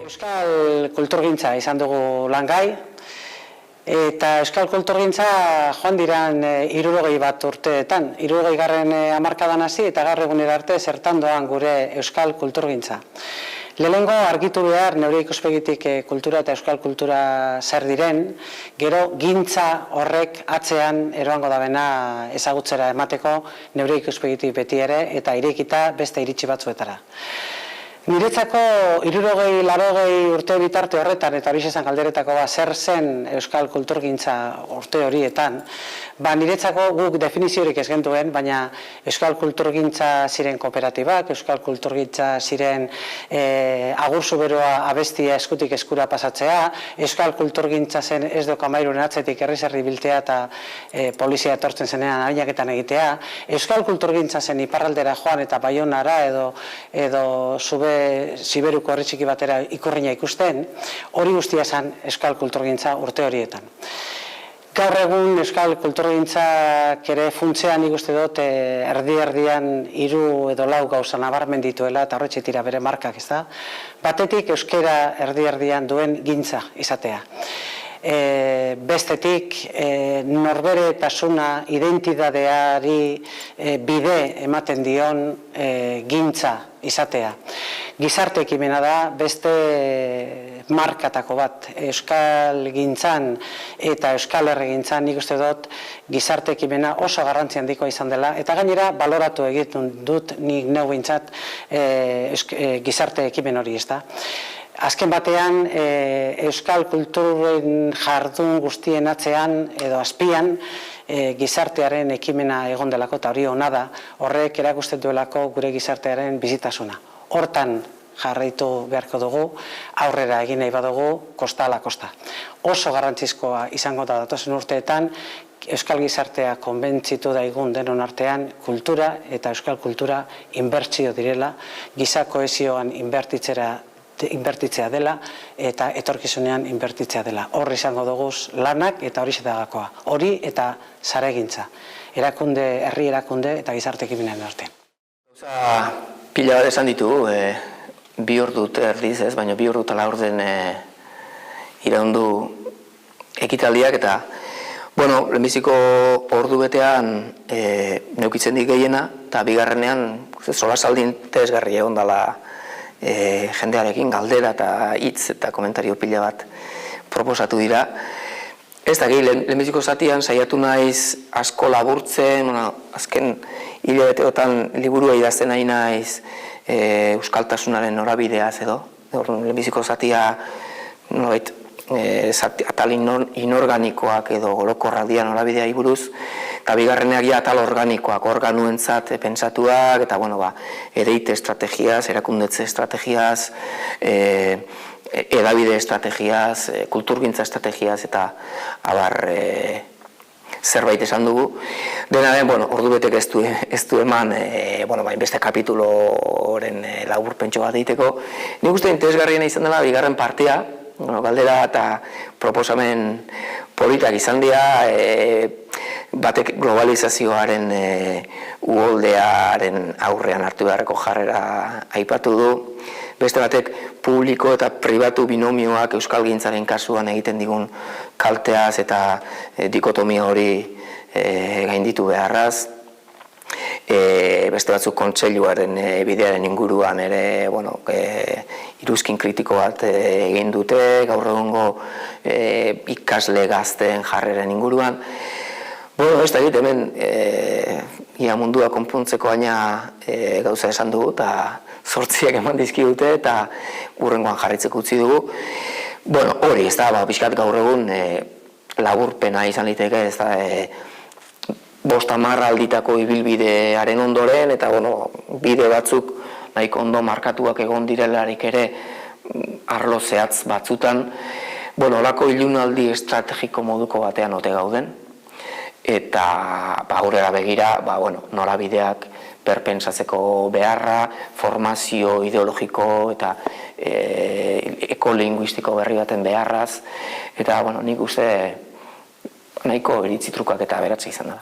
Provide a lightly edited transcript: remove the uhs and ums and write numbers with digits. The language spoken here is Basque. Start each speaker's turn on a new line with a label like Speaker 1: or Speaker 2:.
Speaker 1: Euskal kulturgintza izan dugu langai, eta euskal kulturgintza joan diran 61 urteetan. 60. hamarkadan hasi eta gaur egunera arte zertan doan gure euskal kulturgintza. Lehenengo argitu behar neure ikuspegitik kultura eta euskal kultura zer diren, gero gintza horrek atzean eroango dabena ezagutzera emateko neure ikuspegitik beti ere eta irekita beste iritsi batzuetara. Niretzako 60-80 urte bitarte horretan, eta hori esan galderetako zer zen euskal kulturgintza urte horietan, niretzako guk definiziorik ez gentuen, baina euskal kulturgintza ziren kooperatibak, euskal kulturgintza ziren agurzu beroa abestia eskutik eskura pasatzea, euskal kulturgintza zen ez doka mairuren atzetik herri biltea eta polizia etortzen zenean arinaketan egitea, euskal kulturgintza zen iparraldera joan eta Baionara edo zube Siberuko herri txiki batera ikurrina ikusten, hori guztia zen euskal kulturgintza urte horietan. Gaur egun euskal kulturgintzak ere funtzean ikuste dut erdi-erdian 3 edo 4 gauza nabarmen dituela eta horretxe tira bere markak, ez da? Batetik euskera erdi-erdian duen gintza izatea. Bestetik norberetasuna identitateari bide ematen dion gintza izatea. Gizarte ekimena da beste markatako bat. Euskal gintzan eta euskal herrigintzan nik uste dut gizarte ekimena oso garrantzi handikoa izan dela eta gainera baloratu egiten dut nik neu behintzat gizarte ekimen hori, ez da. Azken batean, euskal kulturen jardun guztien atzean edo azpian gizartearen ekimena egon delako eta hori ona da, horrek erakusten duelako gure gizartearen bizitasuna. Hortan jarraitu beharko dugu, aurrera egin nahi badugu, kosta ala kosta. Oso garrantzizkoa izango da datozen urteetan, euskal gizartea konbentzitu daigun denon artean, kultura eta euskal kultura inbertsio direla, giza kohesioan inbertitzea dela eta etorkizunean inbertitzea dela. Hor izango duguz lanak eta hori zetagakoa. Hori eta zaregintza. Herri erakunde eta gizarte ekimenen artean.
Speaker 2: Pila bat esan ditugu, 2 ordu erdiz ez, baina 2 ordu eta 4 den iraundu ekitaldiak eta lehenbiziko ordu betean neukitzen dik gehiena eta bigarrenean solasaldin interesgarri egon dela jendearekin galdera eta hitz eta komentario pila bat proposatu dira. Ez da gehi, lehenbiziko zatian saiatu naiz asko laburtzen, azken hilabeteotan liburua idazten nahi naiz euskaltasunaren norabideaz edo. Lehenbiziko zatia atal inorganikoak edo orokorrak dira norabidea buruz, eta bigarreneak atal organikoak, organuentzat pentsatuak, eta ereite estrategiaz, erakundetze estrategiaz, edabide estrategiaz, kulturgintza estrategiaz, eta abar zerbait esan dugu. Dena den, ordu betek ez du eman beste kapituloren laburpentxo bat egiteko. Nik uste interesgarriena izan dela, bigarren partea, galdera eta proposamen politak izan dira, batek globalizazioaren uholdearen aurrean hartu beharreko jarrera aipatu du, beste batek publiko eta pribatu binomioak euskalgintzaren kasuan egiten digun kalteaz eta dikotomia hori gainditu beharraz, beste batzuk kontseiluaren bidearen inguruan ere iruzkin kritiko bat egin dute, gaur egungo ikasle gazteen jarreren inguruan. Ez da egit hemen ia mundua konpontzeko baina gauza esan dugu eta 8 eman dizkigute eta hurrengoan jarritzeko utzi dugu. Hori ez da, pixkat gaur egun laburpena izan liteke, ez da 5-10 alditako ibilbidearen ondoren eta bide batzuk nahiko ondo markatuak egon direlarik ere arlo zehatz batzutan olako ilunaldi estrategiko moduko batean ote gauden eta aurrera begira norabideak berpentsatzeko beharra, formazio ideologiko eta ekolinguistiko berri baten beharraz eta nik uste nahiko iritzi trukak eta aberatsa izan da.